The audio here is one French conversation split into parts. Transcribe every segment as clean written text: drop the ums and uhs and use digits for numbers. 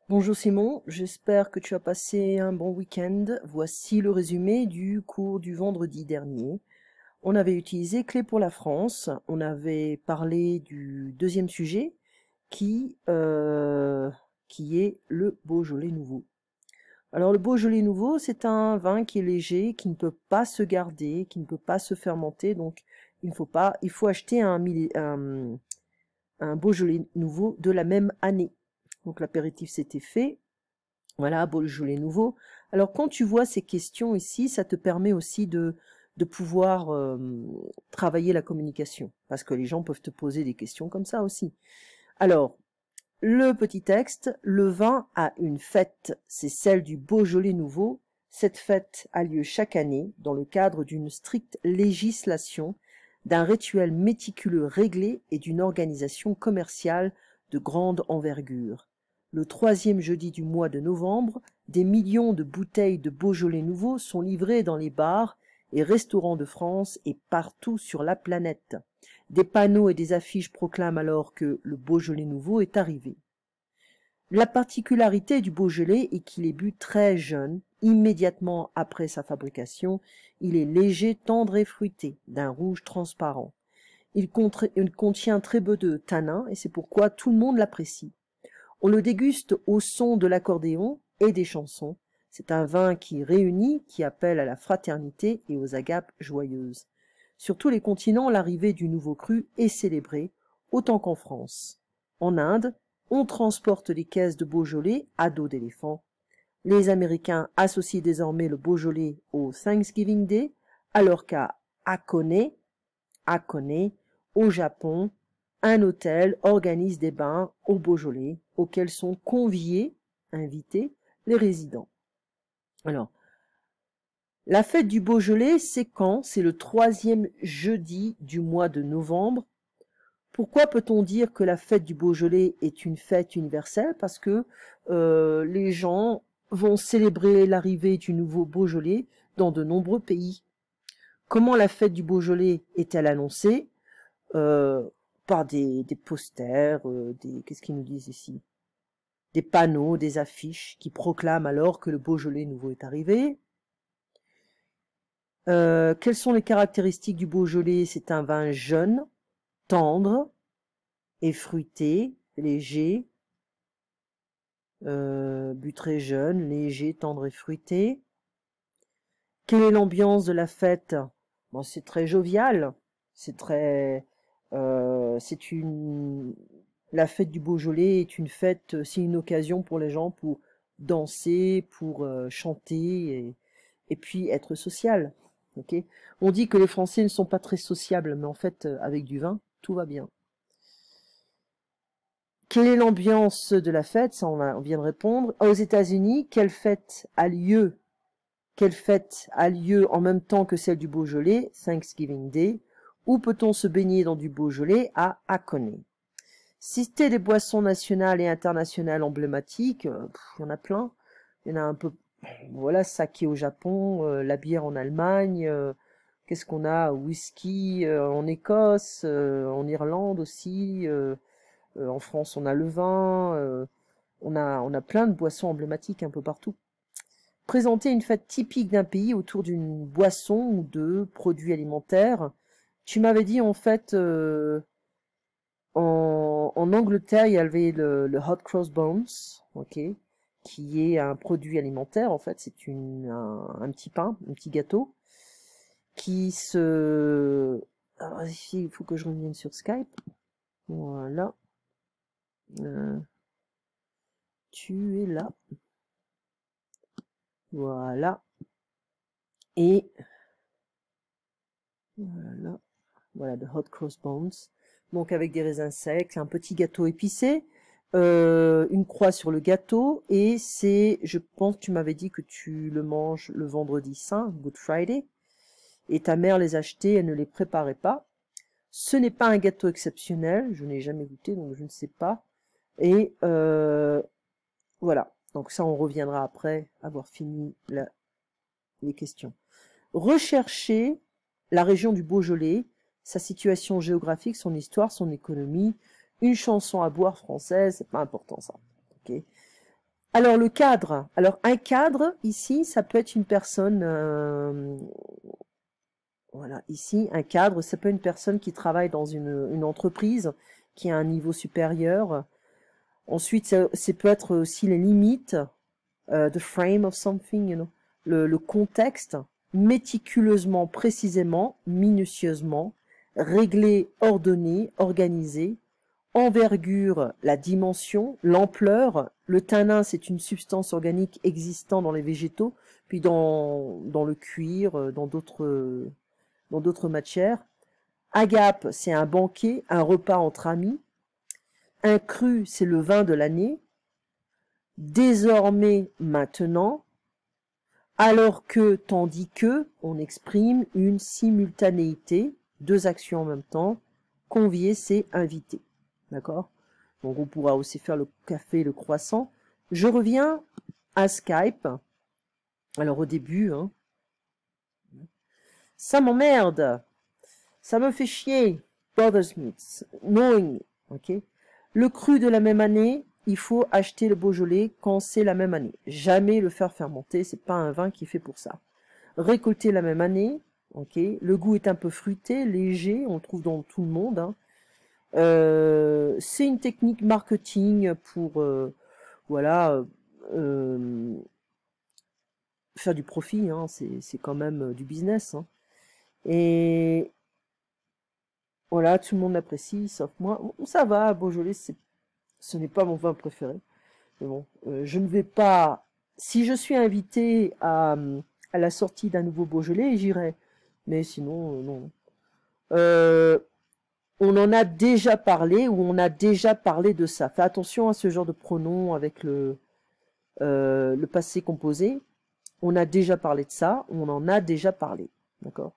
Bonjour Simon, j'espère que tu as passé un bon week-end. Voici le résumé du cours du vendredi dernier. On avait utilisé Clé pour la France, on avait parlé du deuxième sujet qui est le Beaujolais nouveau. Alors le Beaujolais nouveau, c'est un vin qui est léger, qui ne peut pas se garder, qui ne peut pas se fermenter, donc il faut acheter un Beaujolais nouveau de la même année. Donc l'apéritif s'était fait. Voilà, Beaujolais nouveau. Alors quand tu vois ces questions ici, ça te permet aussi de pouvoir travailler la communication. Parce que les gens peuvent te poser des questions comme ça aussi. Alors, le petit texte, le vin a une fête, c'est celle du Beaujolais nouveau. Cette fête a lieu chaque année dans le cadre d'une stricte législation, d'un rituel méticuleux réglé et d'une organisation commerciale de grande envergure. Le troisième jeudi du mois de novembre, des millions de bouteilles de Beaujolais nouveau sont livrées dans les bars et restaurants de France et partout sur la planète. Des panneaux et des affiches proclament alors que le Beaujolais nouveau est arrivé. La particularité du Beaujolais est qu'il est bu très jeune, immédiatement après sa fabrication. Il est léger, tendre et fruité, d'un rouge transparent. Il contient très peu de tanins et c'est pourquoi tout le monde l'apprécie. On le déguste au son de l'accordéon et des chansons. C'est un vin qui réunit, qui appelle à la fraternité et aux agapes joyeuses. Sur tous les continents, l'arrivée du nouveau cru est célébrée, autant qu'en France. En Inde, on transporte les caisses de Beaujolais à dos d'éléphant. Les Américains associent désormais le Beaujolais au Thanksgiving Day, alors qu'à Hakone, au Japon, un hôtel organise des bains au Beaujolais auxquels sont invités, les résidents. Alors, la fête du Beaujolais, c'est quand? C'est le troisième jeudi du mois de novembre. Pourquoi peut-on dire que la fête du Beaujolais est une fête universelle? Parce que les gens vont célébrer l'arrivée du nouveau Beaujolais dans de nombreux pays. Comment la fête du Beaujolais est-elle annoncée? Par des posters, qu'est-ce qu'ils nous disent ici? Des panneaux, des affiches qui proclament alors que le Beaujolais nouveau est arrivé. Quelles sont les caractéristiques du Beaujolais? C'est un vin jeune, tendre et fruité, léger, bu très jeune, léger, tendre et fruité. Quelle est l'ambiance de la fête? Bon, c'est très jovial, c'est très, la fête du Beaujolais est une fête, c'est une occasion pour les gens pour danser, pour chanter et puis être social. Ok? On dit que les Français ne sont pas très sociables, mais en fait, avec du vin, tout va bien. Quelle est l'ambiance de la fête? Ça, on vient de répondre. Aux États-Unis, quelle fête a lieu en même temps que celle du Beaujolais, Thanksgiving Day? Où peut-on se baigner dans du Beaujolais? À Hakone. Citer des boissons nationales et internationales emblématiques, il y en a plein. Il y en a un peu, voilà, saké au Japon, la bière en Allemagne, qu'est-ce qu'on a? Whisky en Écosse, en Irlande aussi, en France on a le vin, on a plein de boissons emblématiques un peu partout. Présenter une fête typique d'un pays autour d'une boisson ou de produits alimentaires. Tu m'avais dit en fait, en Angleterre, il y avait le Hot Cross Buns, ok, qui est un produit alimentaire, en fait, c'est un petit pain, un petit gâteau, qui se... Alors ici, il faut que je revienne sur Skype. Voilà. Tu es là. Voilà. Et voilà. Voilà, de Hot Cross Buns. Donc avec des raisins secs, un petit gâteau épicé, une croix sur le gâteau, et c'est, je pense que tu m'avais dit que tu le manges le vendredi saint, Good Friday, et ta mère les achetait, elle ne les préparait pas. Ce n'est pas un gâteau exceptionnel, je n'ai jamais goûté, donc je ne sais pas. Et voilà, donc ça on reviendra après avoir fini les questions. Rechercher la région du Beaujolais, sa situation géographique, son histoire, son économie, une chanson à boire française, c'est pas important ça. Okay. Alors le cadre, alors un cadre ici, ça peut être une personne, voilà, ici un cadre, ça peut être une personne qui travaille dans une entreprise, qui a un niveau supérieur. Ensuite, ça peut être aussi les limites, the frame of something, you know, le contexte, méticuleusement, précisément, minutieusement, réglé, ordonné, organisé. Envergure, la dimension, l'ampleur. Le tannin, c'est une substance organique existant dans les végétaux, puis dans le cuir, dans d'autres matières. Agape, c'est un banquet, un repas entre amis. Un cru, c'est le vin de l'année. Désormais, maintenant. Alors que, tandis que, on exprime une simultanéité, deux actions en même temps. Convier, c'est inviter. D'accord? Donc on pourra aussi faire le café et le croissant. Je reviens à Skype. Alors au début, hein, ça m'emmerde. Ça me fait chier. Bothers me. Knowing me. Okay? Le cru de la même année, il faut acheter le Beaujolais quand c'est la même année. Jamais le faire fermenter, c'est pas un vin qui est fait pour ça. Récolter la même année, ok. Le goût est un peu fruité, léger, on le trouve dans tout le monde. Hein. C'est une technique marketing pour voilà faire du profit, hein. C'est quand même du business. Hein. Et voilà, tout le monde l'apprécie, sauf moi. Bon, ça va, Beaujolais, ce n'est pas mon vin préféré. Mais bon, je ne vais pas... Si je suis invité à la sortie d'un nouveau Beaujolais, j'irai. Mais sinon, non. On en a déjà parlé, ou on a déjà parlé de ça. Fais attention à ce genre de pronom avec le passé composé. On a déjà parlé de ça, on en a déjà parlé. D'accord?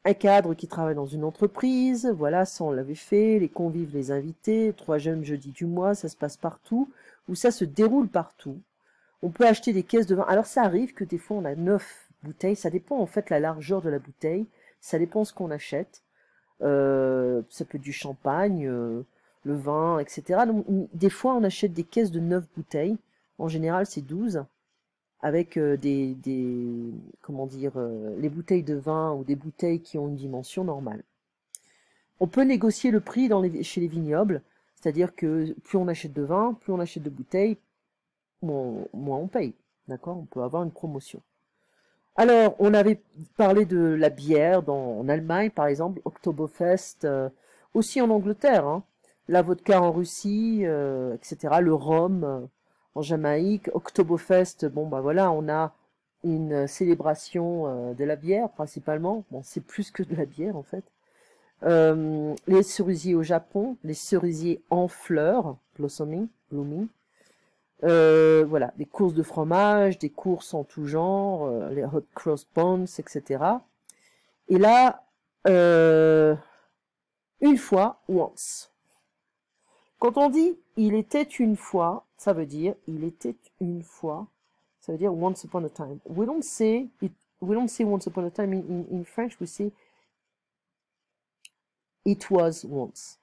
Un cadre qui travaille dans une entreprise, voilà, ça on l'avait fait, les convives, les invités, 3 jeunes jeudis du mois, ça se passe partout, ou ça se déroule partout. On peut acheter des caisses de vin. Alors ça arrive que des fois on a 9 bouteilles, ça dépend en fait la largeur de la bouteille, ça dépend ce qu'on achète. Ça peut être du champagne, le vin, etc. Donc, des fois on achète des caisses de 9 bouteilles, en général c'est 12, avec comment dire, les bouteilles de vin ou des bouteilles qui ont une dimension normale. On peut négocier le prix chez les vignobles, c'est-à-dire que plus on achète de vin, plus on achète de bouteilles, moins on paye. D'accord? On peut avoir une promotion. Alors, on avait parlé de la bière en Allemagne, par exemple, Oktoberfest, aussi en Angleterre, hein, la vodka en Russie, etc., le rhum en Jamaïque, Oktoberfest, bon, bah voilà, on a une célébration de la bière, principalement. Bon, c'est plus que de la bière, en fait. Les cerisiers au Japon, les cerisiers en fleurs, blossoming, blooming. Voilà, des courses de fromage, des courses en tout genre, les hot cross buns, etc. Et là, une fois, once. Quand on dit « il était une fois », ça veut dire « il était une fois », ça veut dire « once upon a time ». We don't say once upon a time in French, we say « it was once ».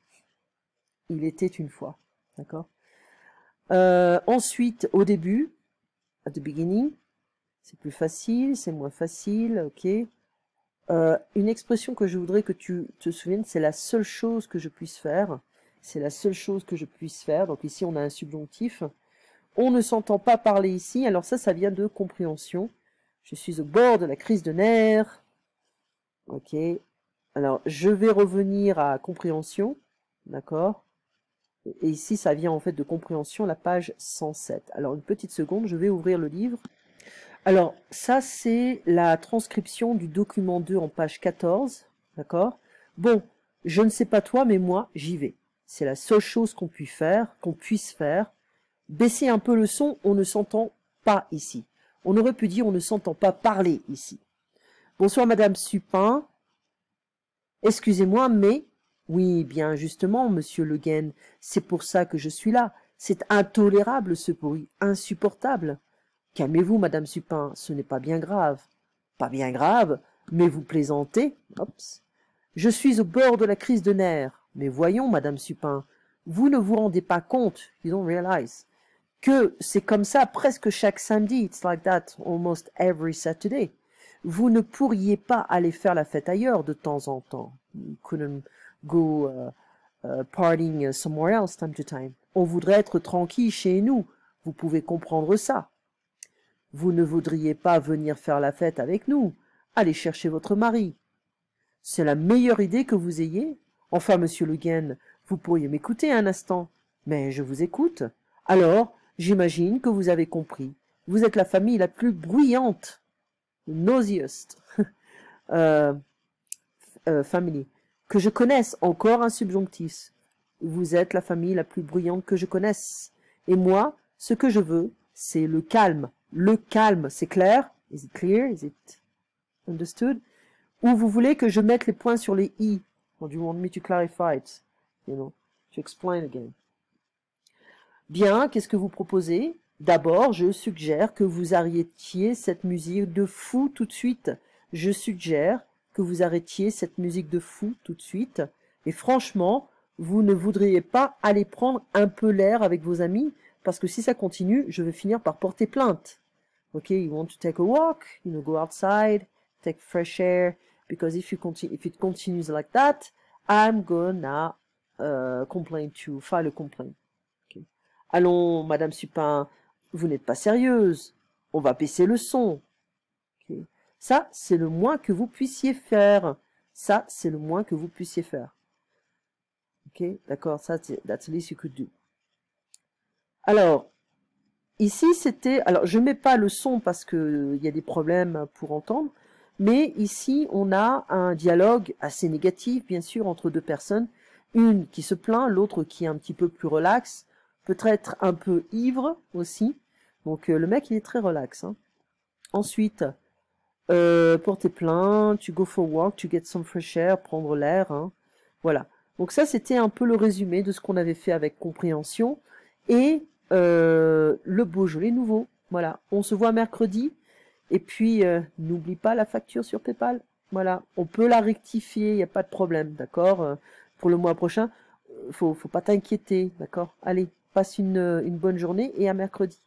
Il était une fois, d'accord? Ensuite, au début, at the beginning, c'est plus facile, c'est moins facile, ok. Une expression que je voudrais que tu te souviennes, c'est la seule chose que je puisse faire. C'est la seule chose que je puisse faire. Donc ici, on a un subjonctif. On ne s'entend pas parler ici. Alors ça vient de compréhension. Je suis au bord de la crise de nerfs. Ok. Alors, je vais revenir à compréhension. D'accord. Et ici, ça vient en fait de compréhension, la page 107. Alors, une petite seconde, je vais ouvrir le livre. Alors, ça, c'est la transcription du document 2 en page 14. D'accord? Bon, je ne sais pas toi, mais moi, j'y vais. C'est la seule chose qu'on puisse faire. Baisser un peu le son, on ne s'entend pas ici. On aurait pu dire on ne s'entend pas parler ici. Bonsoir, Madame Supin. Excusez-moi, mais... Oui, bien justement, Monsieur Le Guen, c'est pour ça que je suis là. C'est intolérable ce bruit, insupportable. Calmez-vous, Madame Supin, ce n'est pas bien grave. Pas bien grave, mais vous plaisantez. Oups. Je suis au bord de la crise de nerfs. Mais voyons, Madame Supin, vous ne vous rendez pas compte, you don't realize, que c'est comme ça presque chaque samedi. It's like that almost every Saturday. Vous ne pourriez pas aller faire la fête ailleurs de temps en temps. You couldn't go partying somewhere else time to time. On voudrait être tranquille chez nous. Vous pouvez comprendre ça. Vous ne voudriez pas venir faire la fête avec nous. Allez chercher votre mari. C'est la meilleure idée que vous ayez. Enfin, monsieur Le Guen, vous pourriez m'écouter un instant. Mais je vous écoute. Alors, j'imagine que vous avez compris. Vous êtes la famille la plus bruyante, noisiest, family, que je connaisse. Encore un subjonctif. Vous êtes la famille la plus bruyante que je connaisse. Et moi, ce que je veux, c'est le calme. Le calme, c'est clair? Is it clear? Is it understood? Ou vous voulez que je mette les points sur les i? Or do you want me to clarify it? You know, to explain again. Bien, qu'est-ce que vous proposez? D'abord, je suggère que vous arrêtiez cette musique de fou tout de suite. Je suggère que vous arrêtiez cette musique de fou tout de suite. Et franchement, vous ne voudriez pas aller prendre un peu l'air avec vos amis, parce que si ça continue, je vais finir par porter plainte. Ok, you want to take a walk, you know, go outside, take fresh air, because if it continues like that, I'm gonna file a complaint. Okay. Allons, Madame Supin, vous n'êtes pas sérieuse. On va baisser le son. Okay. Ça, c'est le moins que vous puissiez faire. Ça, c'est le moins que vous puissiez faire. Ok, d'accord, ça, that's the least you could do. Alors, ici, c'était... Alors, je mets pas le son parce qu'il y a des problèmes pour entendre, mais ici, on a un dialogue assez négatif, bien sûr, entre deux personnes. Une qui se plaint, l'autre qui est un petit peu plus relax, peut-être un peu ivre aussi. Donc, le mec, il est très relax. Hein. Ensuite, porter plainte, to go for a walk, to get some fresh air, prendre l'air. Hein. Voilà. Donc ça, c'était un peu le résumé de ce qu'on avait fait avec compréhension. Et le Beaujolais nouveau. Voilà. On se voit mercredi. Et puis, n'oublie pas la facture sur PayPal. Voilà. On peut la rectifier, il n'y a pas de problème. D'accord pour le mois prochain, faut pas t'inquiéter. D'accord. Allez, passe une bonne journée et à mercredi.